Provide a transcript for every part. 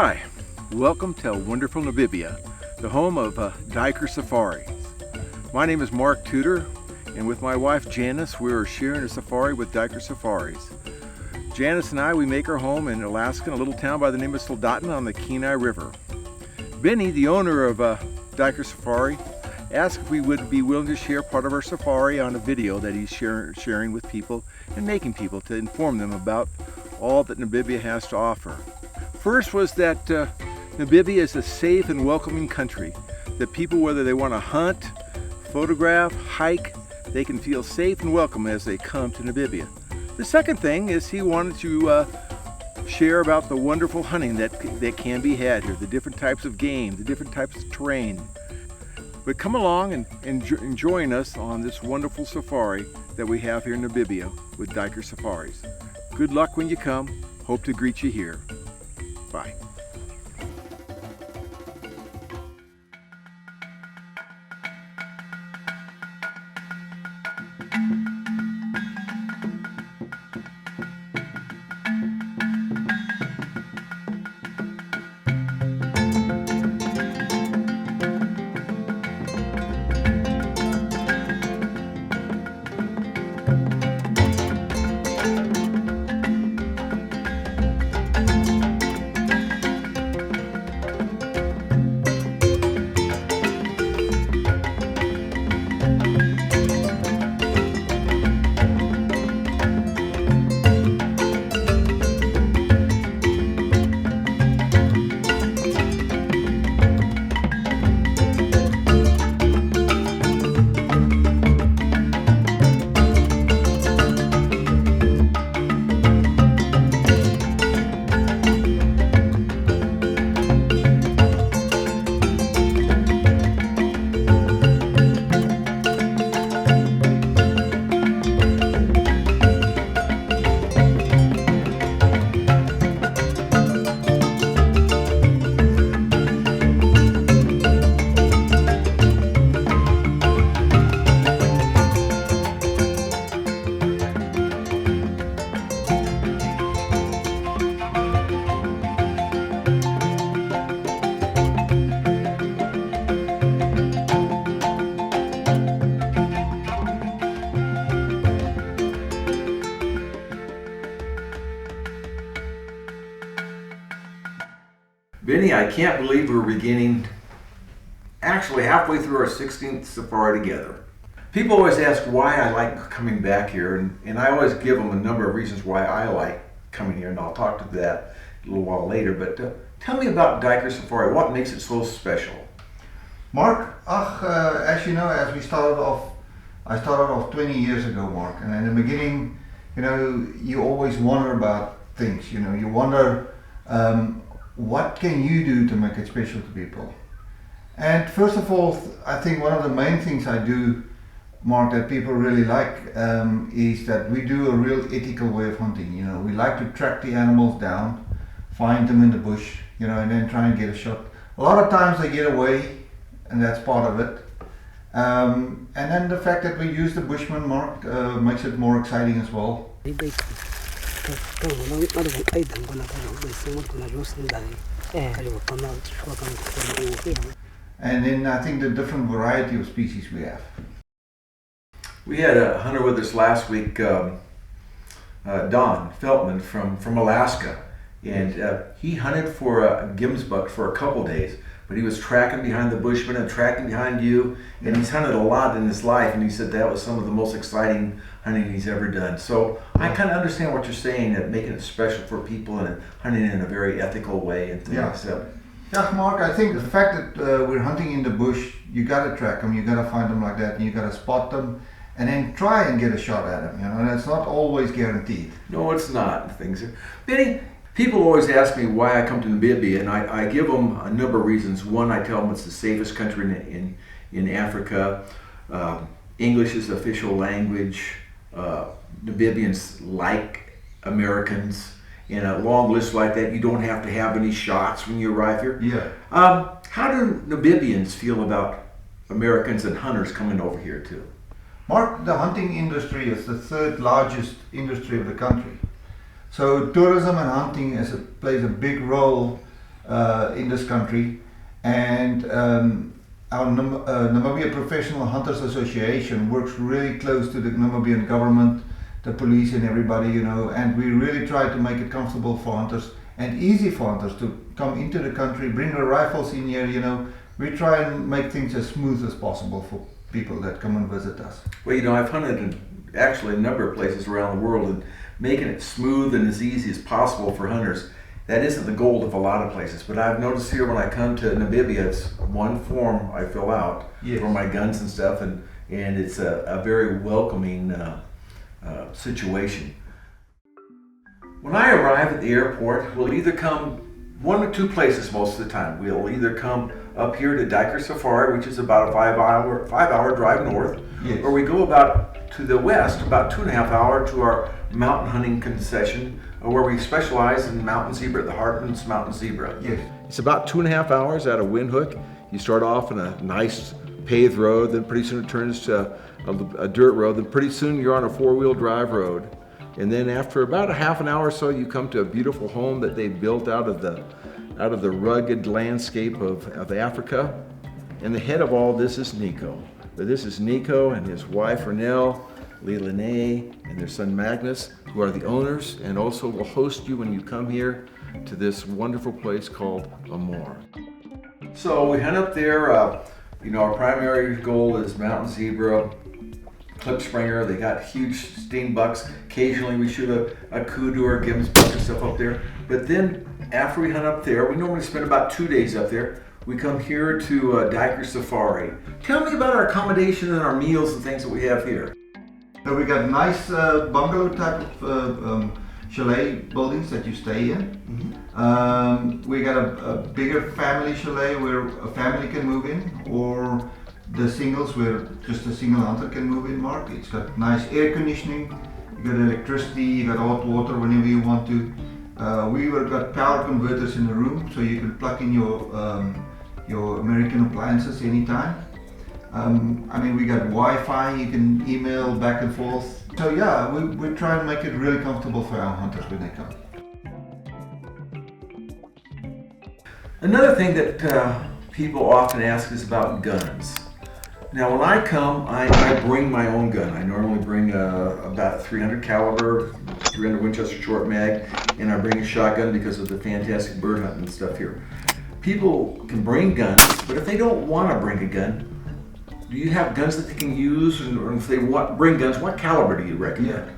Hi, welcome to wonderful Namibia, the home of Duiker safaris. My name is Mark Tudor, and with my wife Janice, we are sharing a safari with Duiker Safaris. Janice and I, we make our home in Alaska in a little town by the name of Soldotna on the Kenai River. Benny, the owner of Duiker Safari, asked if we would be willing to share part of our safari on a video that he's sharing with people and making people to inform them about all that Namibia has to offer. First was that Namibia is a safe and welcoming country, that people, whether they want to hunt, photograph, hike, they can feel safe and welcome as they come to Namibia. The second thing is he wanted to share about the wonderful hunting that can be had here, the different types of game, the different types of terrain. But come along and join us on this wonderful safari that we have here in Namibia with Duiker Safaris. Good luck when you come. Hope to greet you here. Bye. Benny, I can't believe we're beginning actually halfway through our 16th safari together. People always ask why I like coming back here, and I always give them a number of reasons why I like coming here, and I'll talk to that a little while later. But tell me about Duiker Safari. What makes it so special? Mark, as you know, I started off 20 years ago, Mark, and in the beginning, you always wonder about things. You wonder what can you do to make it special to people. And first of all, I think one of the main things I do, Mark, that people really like is that we do a real ethical way of hunting. We like to track the animals down, find them in the bush, and then try and get a shot. A lot of times they get away, and that's part of it. And then the fact that we use the Bushman, Mark, makes it more exciting as well. And then I think the different variety of species we have. We had a hunter with us last week, Don Feltman from Alaska, and he hunted for a Gimsbuck for a couple days, but he was tracking behind the Bushman and tracking behind you, and he's hunted a lot in his life, and he said that was some of the most exciting hunting he's ever done. So I kind of understand what you're saying, that making it special for people and hunting in a very ethical way and things. Yeah, Mark, I think the fact that we're hunting in the bush, you got to track them, you got to find them like that, and you got to spot them, and then try and get a shot at them. And it's not always guaranteed. No, it's not. Things are. Benny, people always ask me why I come to Namibia, and I give them a number of reasons. One, I tell them it's the safest country in Africa. English is the official language. Namibians like Americans. In a long list like that, you don't have to have any shots when you arrive here. Yeah. How do Namibians feel about Americans and hunters coming over here too? Mark, the hunting industry is the third largest industry of the country. So tourism and hunting plays a big role in this country, and our Namibia Professional Hunters Association works really close to the Namibian government, the police and everybody, you know, and we really try to make it comfortable for hunters and easy for hunters to come into the country, bring their rifles in here, you know. We try and make things as smooth as possible for people that come and visit us. Well, you know, I've hunted in actually a number of places around the world, and making it smooth and as easy as possible for hunters, that isn't the goal of a lot of places. But I've noticed here when I come to Namibia, it's one form I fill out for my guns and stuff, and it's a very welcoming situation. When I arrive at the airport, we'll either come one or two places most of the time. We'll either come up here to Duiker Safari, which is about a 5-hour drive north, or we go about to the west, about 2.5 hours to our mountain hunting concession, where we specialize in mountain zebra, the Hartman's mountain zebra. It's about 2.5 hours out of Windhoek. You start off on a nice paved road, then pretty soon it turns to a dirt road, then pretty soon you're on a 4-wheel drive road. And then after about a half an hour or so, you come to a beautiful home that they've built out of the rugged landscape of Africa. And the head of all this is Nico. But this is Nico and his wife Renelle, Lilene, and their son Magnus, who are the owners and also will host you when you come here to this wonderful place called Amor. So we hunt up there. You know, our primary goal is mountain zebra, Klipspringer. They got huge steenbucks. Occasionally we shoot a kudu or gibbons buck and stuff up there. But then after we hunt up there, we normally spend about 2 days up there. We come here to Duiker Safari. Tell me about our accommodation and our meals and things that we have here. So we got nice bungalow type of chalet buildings that you stay in. We got a bigger family chalet where a family can move in, or the singles where just a single hunter can move in, Mark. It's got nice air conditioning, you got electricity, you got hot water whenever you want to. We've got power converters in the room, so you can plug in your American appliances anytime. I mean, we got Wi-Fi, you can email back and forth. So yeah, we try and make it really comfortable for our hunters when they come. Another thing that people often ask is about guns. Now when I come, I bring my own gun. I normally bring about 300 caliber, 300 Winchester short mag, and I bring a shotgun because of the fantastic bird hunting and stuff here. People can bring guns, but if they don't want to bring a gun, do you have guns that they can use? Or if they bring guns, what caliber do you recommend?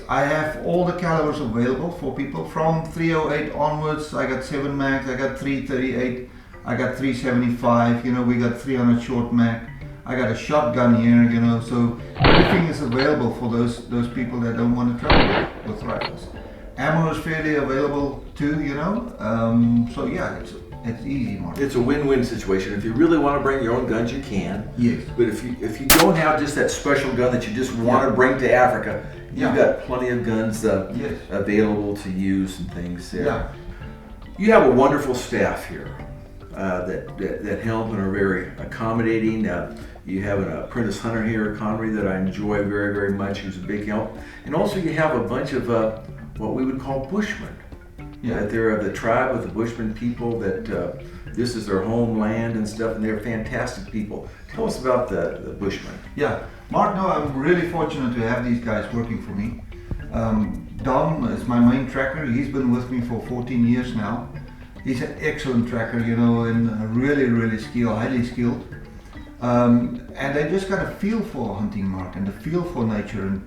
I have all the calibers available for people from 308 onwards. I got 7 mags, I got 338, I got 375, you know, we got 300 short mag. I got a shotgun here, you know, so everything is available for those people that don't want to travel with rifles. Ammo is fairly available too, you know, so yeah, it's easy, Mark. It's a win-win situation. If you really want to bring your own guns, you can. Yes. But if you don't have just that special gun that you just want to bring to Africa, you've got plenty of guns available to use and things there. Yeah. You have a wonderful staff here that help and are very accommodating. You have an apprentice hunter here, Connery, that I enjoy very, very much, who's a big help. And also you have a bunch of what we would call bushmen. That they're of the tribe of the Bushman people, that this is their homeland and stuff, and they're fantastic people. Tell us about the Bushmen. Yeah, Mark, no, I'm really fortunate to have these guys working for me. Dom is my main tracker. He's been with me for 14 years now. He's an excellent tracker, you know, and really, really highly skilled. And they just got a feel for hunting, Mark, and a feel for nature,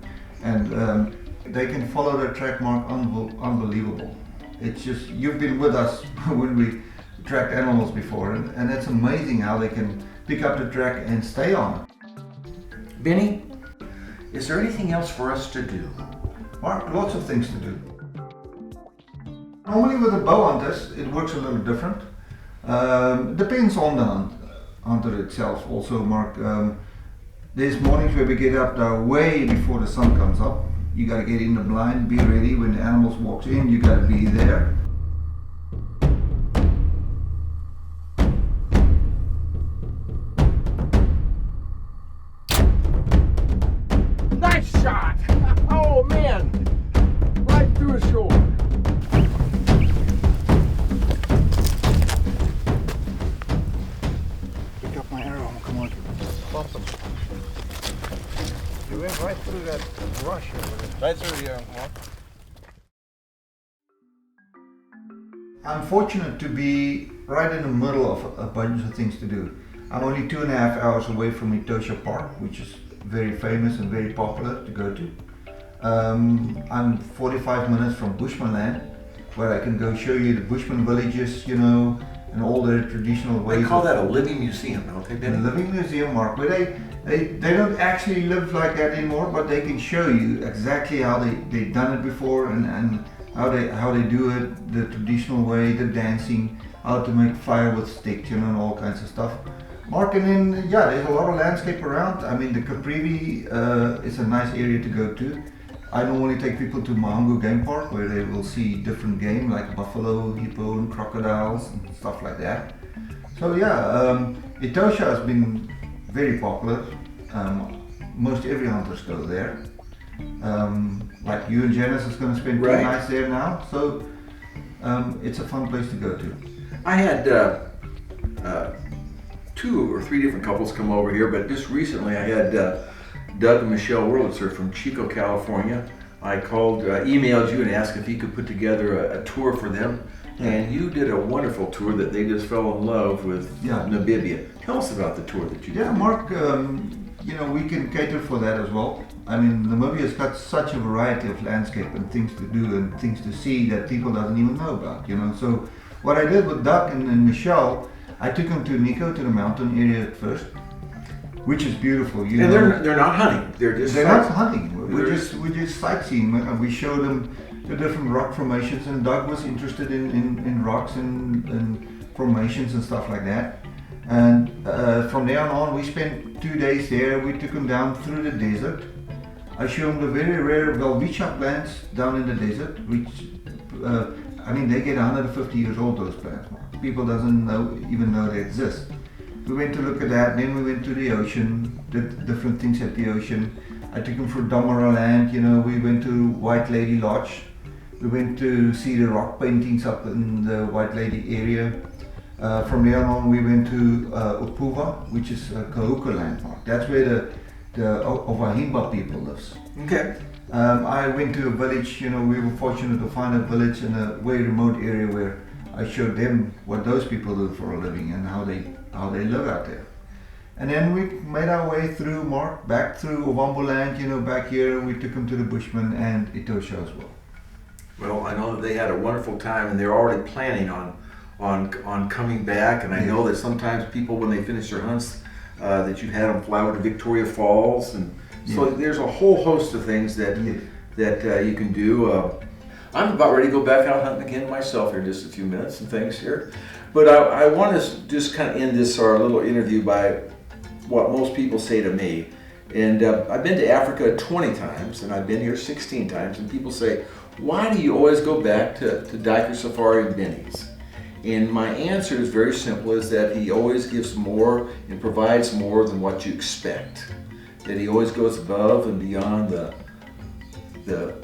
and they can follow their track, Mark, unbelievable. It's just, you've been with us when we tracked animals before, and it's amazing how they can pick up the track and stay on it. Benny, is there anything else for us to do? Mark, lots of things to do. Normally with the bow hunters, it works a little different. Depends on the hunter itself also, Mark. There's mornings where we get up there way before the sun comes up. You gotta get in the blind, be ready. When the animals walks in, you gotta be there. Nice shot! Oh man! Right through his shoulder. went right through that brush over there. Right through here, Mark. I'm fortunate to be right in the middle of a bunch of things to do. I'm only 2.5 hours away from Etosha Park, which is very famous and very popular to go to. I'm 45 minutes from Bushman land, where I can go show you the Bushman villages, you know, and all their traditional ways. They call that a living museum, don't they, Benny? A living museum, Mark, where they don't actually live like that anymore, but they can show you exactly how they've done it before and how they do it, the traditional way, the dancing, how to make fire with sticks, you know, and all kinds of stuff. Mark, and then, yeah, there's a lot of landscape around. I mean, the Caprivi is a nice area to go to. I normally take people to Mahangu Game Park, where they will see different game like buffalo, hippo, and crocodiles and stuff like that. So yeah, Etosha has been very popular. Most every hunters go there. Like you and Janice is going to spend 2 Right. nights there now, so it's a fun place to go to. I had 2 or 3 different couples come over here, but just recently I had Doug and Michelle Wurlitzer from Chico, California. I called, emailed you and asked if you could put together a tour for them. Yeah. And you did a wonderful tour that they just fell in love with Yeah. Namibia. Tell us about the tour that you did. Yeah, Mark, you know, we can cater for that as well. I mean, Namibia's got such a variety of landscape and things to do and things to see that people doesn't even know about, you know. So what I did with Doug and Michelle, I took them to Nico, to the mountain area at first, which is beautiful. You And know, they're not hunting. They're just they're not hunting. We're They're just sightseeing, and we showed them the different rock formations. And Doug was interested in rocks and formations and stuff like that. And from there on, we spent 2 days there. We took them down through the desert. I showed them the very rare Welwitschia plants down in the desert, which I mean, they get 150 years old. Those plants, Mark. People doesn't even know they exist. We went to look at that, then we went to the ocean, did different things at the ocean. I took them for Damara Land, you know, we went to White Lady Lodge. We went to see the rock paintings up in the White Lady area. From there on, we went to Upuva, which is Kahuku landmark. That's where the Ovahimba people lives. Okay. I went to a village, you know, we were fortunate to find a village in a very remote area where I showed them what those people do for a living and how they live out there. And then we made our way through, Mark, back through Ovambo land, you know, back here. We took them to the Bushman and Etosha as well. Well, I know that they had a wonderful time, and they're already planning on coming back. And I know that sometimes people, when they finish their hunts, that you had them fly over to Victoria Falls, and so there's a whole host of things that you can do. I'm about ready to go back out hunting again myself here in just a few minutes and things here. But I want to just kind of end our little interview by what most people say to me. And I've been to Africa 20 times, and I've been here 16 times, and people say, why do you always go back to Duiker Safari and Benny's? And my answer is very simple, is that he always gives more and provides more than what you expect. That he always goes above and beyond the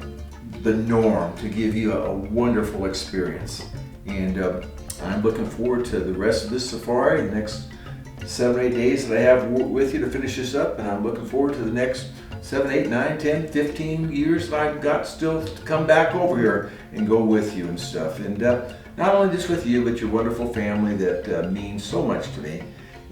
norm to give you a wonderful experience. And I'm looking forward to the rest of this safari, the next 7 or 8 days that I have with you to finish this up, and I'm looking forward to the next 7, 8, 9, 10, 15 years that I've got still to come back over here and go with you and stuff. And not only just with you, but your wonderful family that means so much to me.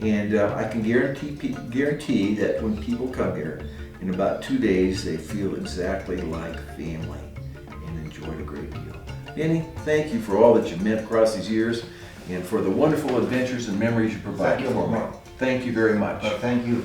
And I can guarantee that when people come here, in about 2 days, they feel exactly like family and enjoy it a great deal. Benny, thank you for all that you've meant across these years and for the wonderful adventures and memories you provide Thank you, for me. Mark. Thank you very much. Thank you.